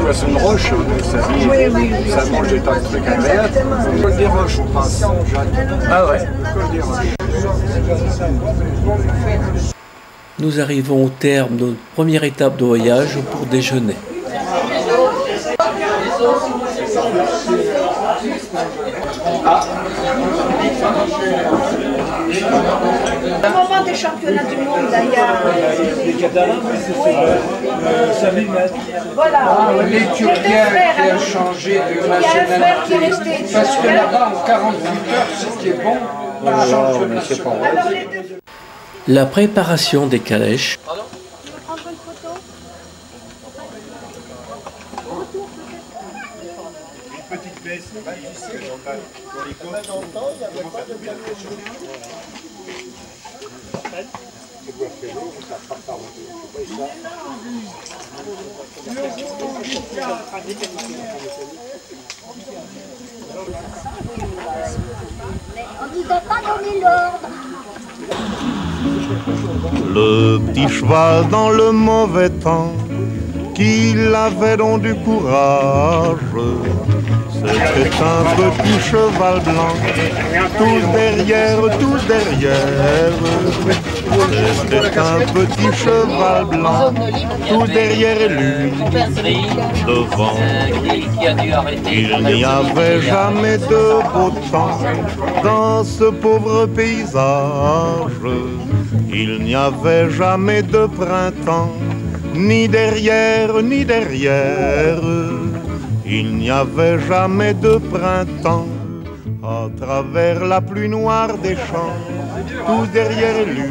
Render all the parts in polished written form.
soit c'est une roche, ça mange des tas de trucs agréables. Le col des roches, on passe. Ah ouais. Le col des roches. Nous arrivons au terme de notre première étape de voyage pour déjeuner. Au moment des championnats du monde, d'ailleurs. Les Catalans, c'est 5000 mètres. Voilà. L'Éthiopien qui a changé de nationalité. Parce que là-bas, en 48 heures, ce qui est bon, on change de nationalité. La préparation des calèches. Petite baisse, là, ici, dans les côtes. On ne nous a pas donné l'ordre. Le petit cheval dans le mauvais temps, qu'il avait donc du courage. C'était un petit cheval blanc, tous derrière, tous derrière. C'était un petit cheval blanc, tous derrière et lui devant. Il n'y avait jamais de beau temps dans ce pauvre paysage. Il n'y avait jamais de printemps, ni derrière, ni derrière. Il n'y avait jamais de printemps. À travers la pluie noire des champs, tous derrière lui,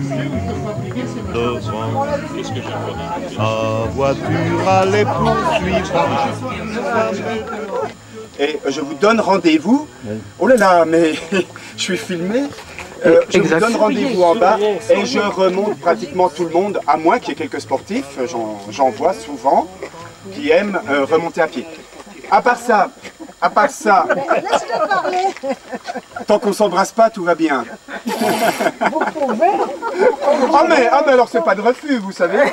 devant. Sa voiture allait poursuivre. Et je vous donne rendez-vous. Oh là là, mais je suis filmé. Je vous donne rendez-vous en bas et je remonte pratiquement tout le monde, à moins qu'il y ait quelques sportifs, j'en vois souvent, qui aiment remonter à pied. À part ça, Laisse-le parler. tant qu'on s'embrasse pas, tout va bien. Vous pouvez. Ah mais alors c'est pas de refus, vous savez.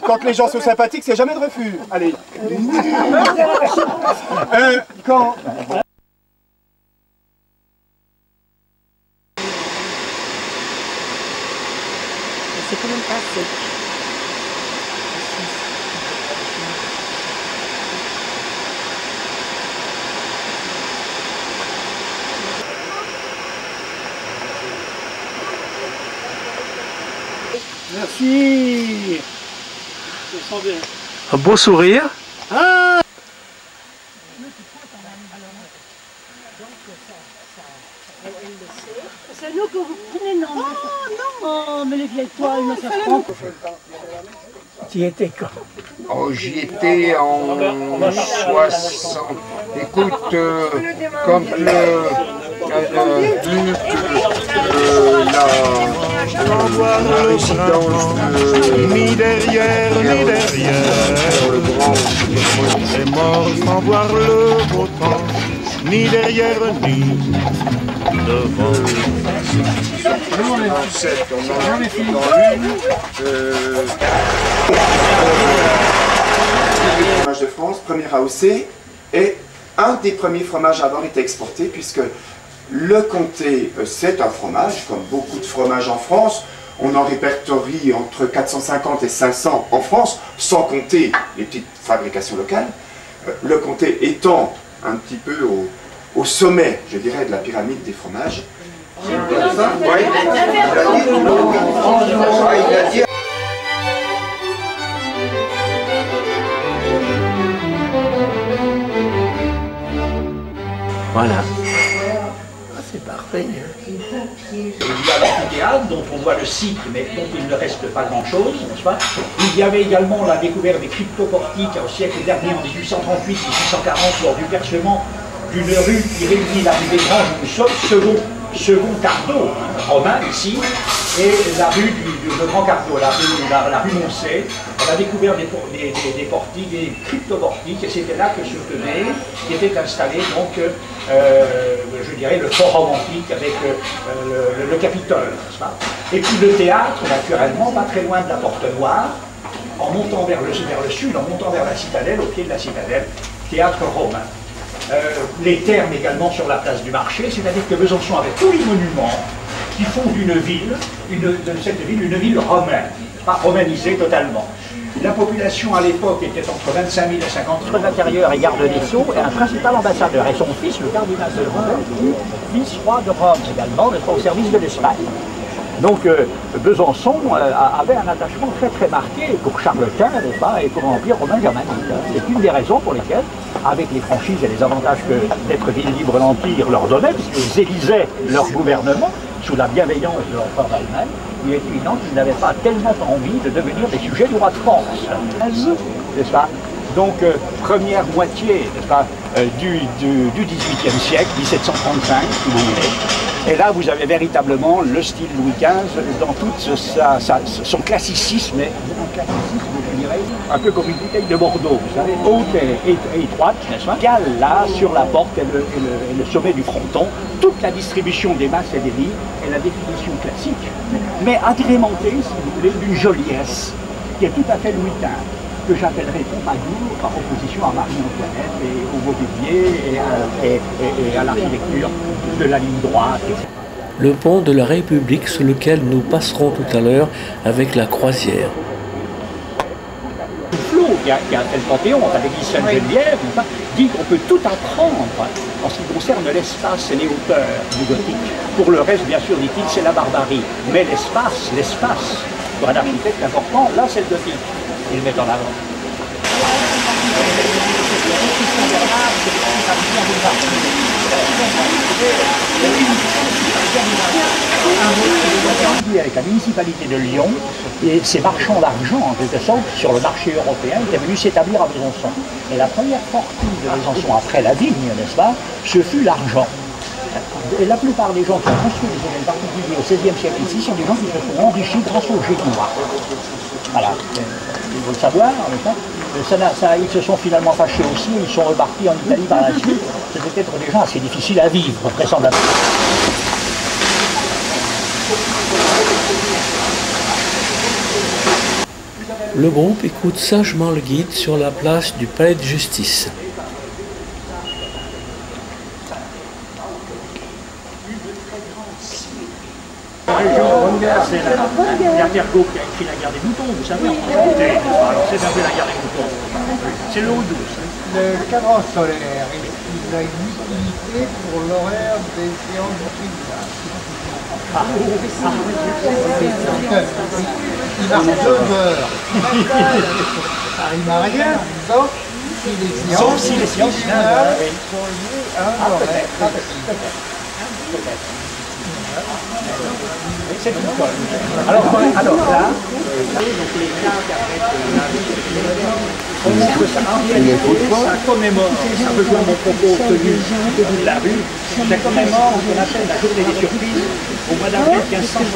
Quand les gens sont sympathiques, c'est jamais de refus. Allez. Quand... C'est quand même pas sec. Merci. Ça sent bien. Un beau sourire. C'est nous que vous prenez, non? Oh non. Oh, mais les vieilles toiles, ça se prend. Tu y étais quand? Oh, j'y étais en 60. Écoute, quand La résidence ni derrière, ni derrière. C'est mort sans voir le beau temps, ni derrière, ni devant. Nous on est dans 7, on en est dans l'une. Le fromage de France, premier AOC, est un des premiers fromages à avoir été exporté, puisque le comté, c'est un fromage, comme beaucoup de fromages en France. On en répertorie entre 450 et 500 en France, sans compter les petites fabrications locales. Le comté étant un petit peu au sommet, je dirais, de la pyramide des fromages. Oui. Il a dit. Voilà. C'est parfait. Il y a l'amphithéâtre dont on voit le site, mais dont il ne reste pas grand-chose, n'est-ce pas? Il y avait également la découverte des cryptoportiques au siècle dernier, en 1838-1840, lors du percement d'une rue qui réunit la rue des Granges où nous sommes, second Cardo, romain ici, et la rue du Grand Cardo, la rue Moncey. On a découvert des portiques, des cryptoportiques, et c'était là que se tenait, qui était installé donc, je dirais, le fort romantique avec le Capitole, n'est-ce pas? Et puis le théâtre, naturellement, pas très loin de la Porte Noire, en montant vers le sud, en montant vers la citadelle, au pied de la citadelle, théâtre romain. Les thermes également sur la place du marché, c'est-à-dire que Besançon avait tous les monuments qui font d'une ville, de cette ville, une ville romaine, pas romanisée totalement. La population à l'époque était entre 25 000 et 50 000. Ministre de l'Intérieur et garde des Sceaux et un principal ambassadeur. Et son fils, le cardinal de Rome, vice-roi de Rome également, au service de l'Espagne. Donc Besançon avait un attachement très très marqué pour Charles Quint, n'est-ce pas, et pour l'Empire romain germanique. C'est une des raisons pour lesquelles, avec les franchises et les avantages que d'être ville libre l'Empire leur donnait, puisqu'ils élisaient leur gouvernement sous la bienveillance de l'empereur d'Allemagne, il est évident qu'ils n'avaient pas tellement envie de devenir des sujets du roi de France. N'est-ce pas? Donc, première moitié du XVIIIe siècle, 1735, si vous voulez. Et là, vous avez véritablement le style Louis XV dans tout son classicisme, et je dirais, un peu comme une bouteille de Bordeaux, vous savez, haute et étroite, n'est-ce pas? Cale là, sur la porte et le sommet du fronton, toute la distribution des masses et des lits est la définition classique, mais agrémentée, si vous voulez, d'une joliesse qui est tout à fait Louis XV, que j'appellerais Pompadour par opposition à Marie-Antoinette et au Mobilier et à l'architecture de la ligne droite. Le pont de la République sur lequel nous passerons tout à l'heure avec la croisière. Flo, qui a fait le Panthéon, l'église Sainte-Geneviève, dit qu'on peut tout apprendre en ce qui concerne l'espace et les hauteurs du gothique. Pour le reste, bien sûr, dit-il, c'est la barbarie. Mais l'espace, pour un architecte important, là c'est le gothique. Il met en avant. Avec la municipalité de Lyon et ses marchands d'argent, en quelque sorte, sur le marché européen, étaient venus s'établir à Besançon. Et la première fortune de Besançon, après la vigne, n'est-ce pas, ce fut l'argent. Et la plupart des gens qui ont construit des hôtels particuliers au XVIe siècle ici sont des gens qui se sont enrichis grâce au génois. Voilà, il faut le savoir, ils se sont finalement fâchés aussi, ils sont repartis en Italie par la suite. C'était peut-être des gens assez difficiles à vivre, vraisemblablement. Le groupe écoute sagement le guide sur la place du palais de justice. C'est l'arrière Gaulle qui a écrit La guerre des moutons, vous savez, en Franche-Comté. Alors c'est un peu la guerre des moutons. C'est l'eau douce. Le cadran solaire, il a une utilité pour l'horaire des séances du tribunal. Il marche 2 heures. Ça rime à rien, sauf si les séances du tribunal sont liées à un horaire. C'est une colle. Alors là, donc les cas ça commémore, ça rejoint mon propos tenu de la rue, ça commémore ce qu'on appelle la journée des surprises au mois d'avril 1575.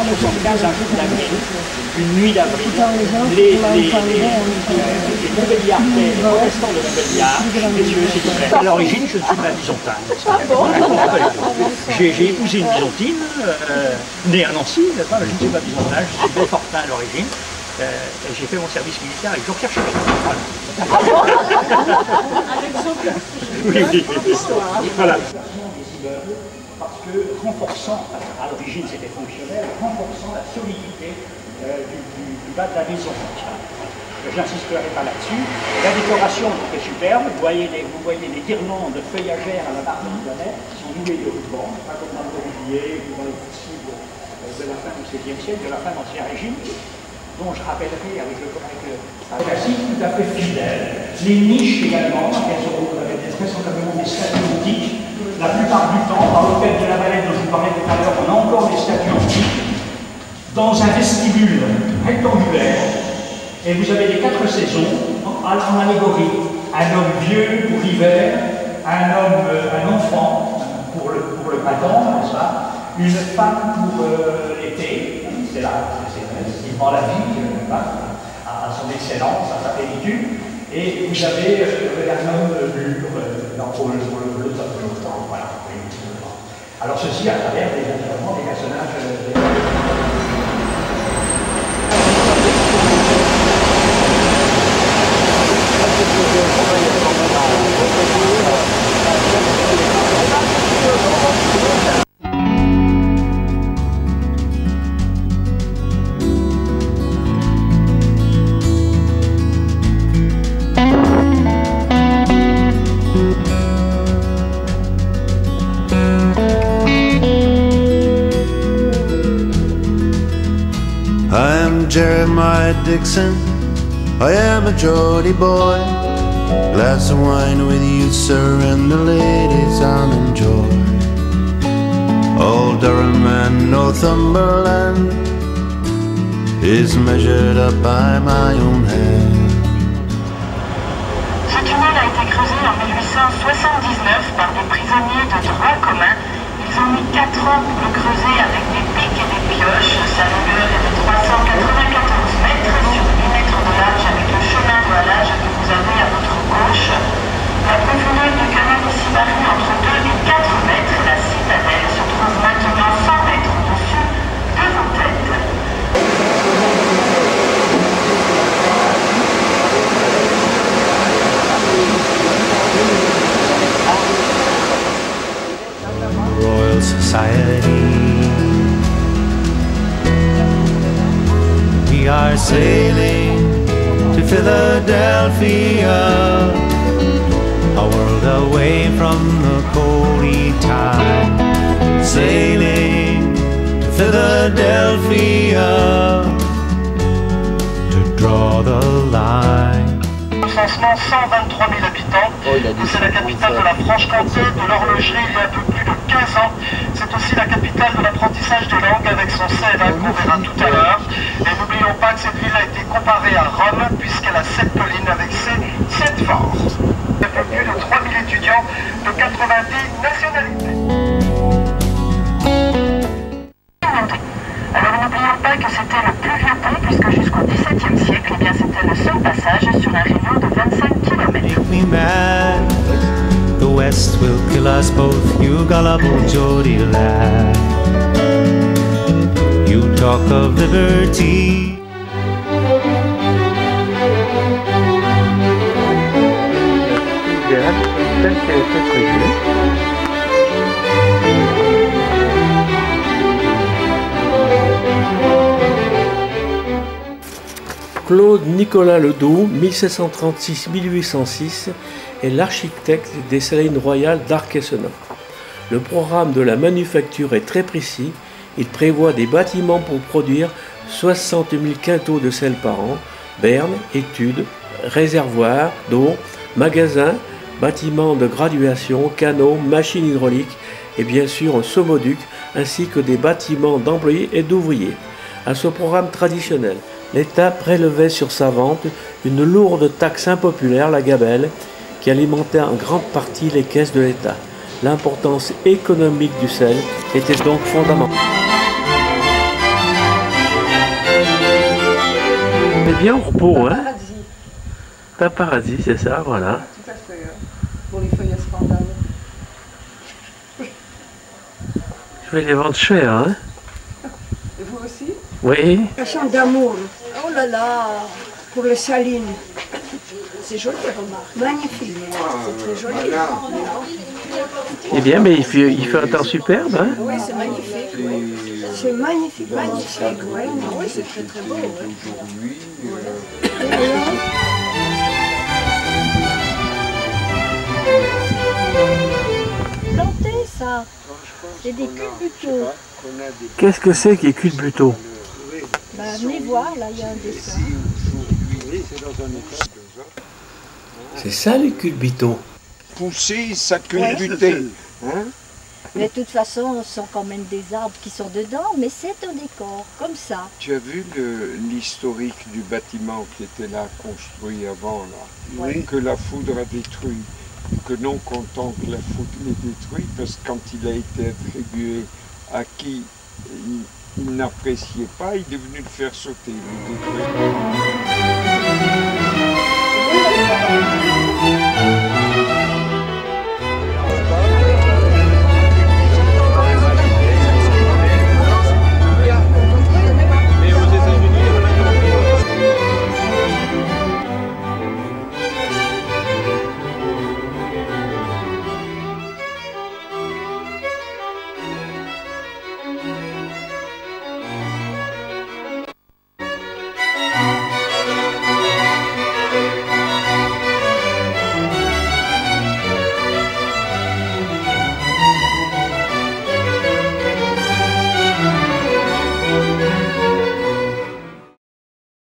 1575, un jour d'avril, une nuit d'avril, les Montbéliardais, les protestants de Montbéliard, messieurs, s'il vous plaît. À l'origine, je ne suis pas byzantin. J'ai épousé une byzantine, née à Nancy, je ne suis pas byzantin, je suis Belfortin à l'origine. J'ai fait mon service militaire avec Jean-Pierre Chevalier. Oui. Voilà. Parce que renforçant, à l'origine c'était fonctionnel, renforçant la solidité du bas de la maison. J'insisterai pas là-dessus. La décoration est superbe. Vous voyez les guirlandes feuillagères à la barre de Lyonnais qui sont nouées de ruban, pas comme dans le Mobilier ou dans les fossiles de la fin du XVIe siècle, de la fin de l'Ancien Régime, dont je rappellerai avec le classique tout à fait fidèle. Les niches également, elles sont très simplement des statues antiques. La plupart du temps, à l'hôtel de la Valette dont je vous parlais tout à l'heure, on a encore des statues antiques dans un vestibule rectangulaire. Et vous avez les 4 saisons en allégorie. Un homme vieux pour l'hiver, un enfant pour le printemps, n'est-ce pas? Une femme pour l'été, c'est vivement la vie, à son excellence, à sa plénitude. Et vous avez un homme mûr pour l'automne. Voilà. Alors ceci à travers des personnages. I am Jeremiah Dixon, I am a Geordie boy. Glass of wine with you, sir, and the ladies I'll enjoy. All Durham and Northumberland is measured up by my own hand. Ce tunnel a été creusé en 1879 par des prisonniers de droit commun. Ils ont mis 4 ans pour le creuser avec des pics et des pioches. Sa longueur est de 394 mètres sur 8 mètres de large avec le chemin de halage que vous avez à votre gauche. La profondeur du canal ici varie entre 2 et 4 mètres. La citadelle se trouve maintenant 100 mètres au-dessus de vos têtes. Royal Society, we are sailing to Philadelphia, a world away from the coldy tide. Sailing to Philadelphia to draw the line. Recensement 123 000 habitants, c'est la capitale de la Franche-Comté, de l'horlogerie il y a un peu plus de 15 ans. C'est aussi la capitale de l'apprentissage des langues avec son CELA qu'on verra tout à l'heure. Et n'oublions pas que cette ville a été comparée à Rome puisqu'elle a 7 collines avec ses 7 forts. Il y a plus de 3 000 étudiants de 90 nationalités. Alors n'oublions pas que c'était le plus vieux pont puisque jusqu'au XVIIe siècle, eh bien, c'était le seul passage sur un rayon de 25 km. Make me mad, the West will kill us both, you gullible Geordie lad. You talk of liberty. Claude Nicolas Ledoux, 1736-1806, est l'architecte des salines royales d'Arc-et-Senans. Le programme de la manufacture est très précis. Il prévoit des bâtiments pour produire 60 000 quintaux de sel par an, bernes, études, réservoirs d'eau, magasins, bâtiments de graduation, canaux, machines hydrauliques et bien sûr un saumoduc, ainsi que des bâtiments d'employés et d'ouvriers. À ce programme traditionnel, l'État prélevait sur sa vente une lourde taxe impopulaire, la gabelle, qui alimentait en grande partie les caisses de l'État. L'importance économique du sel était donc fondamentale. C'est bien au repos, hein? Paparazzi, c'est ça, voilà. Tout à fait, pour les feuilles à scandale. Je vais les vendre cher, hein? Et vous aussi? Oui. Un chant d'amour. Oh là là, pour les salines. C'est joli, remarque. Magnifique. C'est très joli. Eh bien, mais il fait un temps superbe, hein? Oui, c'est magnifique. Oui. C'est magnifique, magnifique. Oui, oui, c'est très très beau. Aujourd'hui. Planté, ça. C'est des culbuteaux. Qu'est-ce que c'est qui est culbuteau? Bah, venez voir, là, il y a un dessin. C'est ça les culbutaux. Pousser, ça culbuter. Hein? Mais de toute façon, ce sont quand même des arbres qui sont dedans, mais c'est un décor, comme ça. Tu as vu l'historique du bâtiment qui était là, construit avant, là, Oui. que la foudre a détruit, que non content que la foudre l'ait détruit, parce que quand il a été attribué à qui il n'appréciait pas, il est venu le faire sauter, le détruire.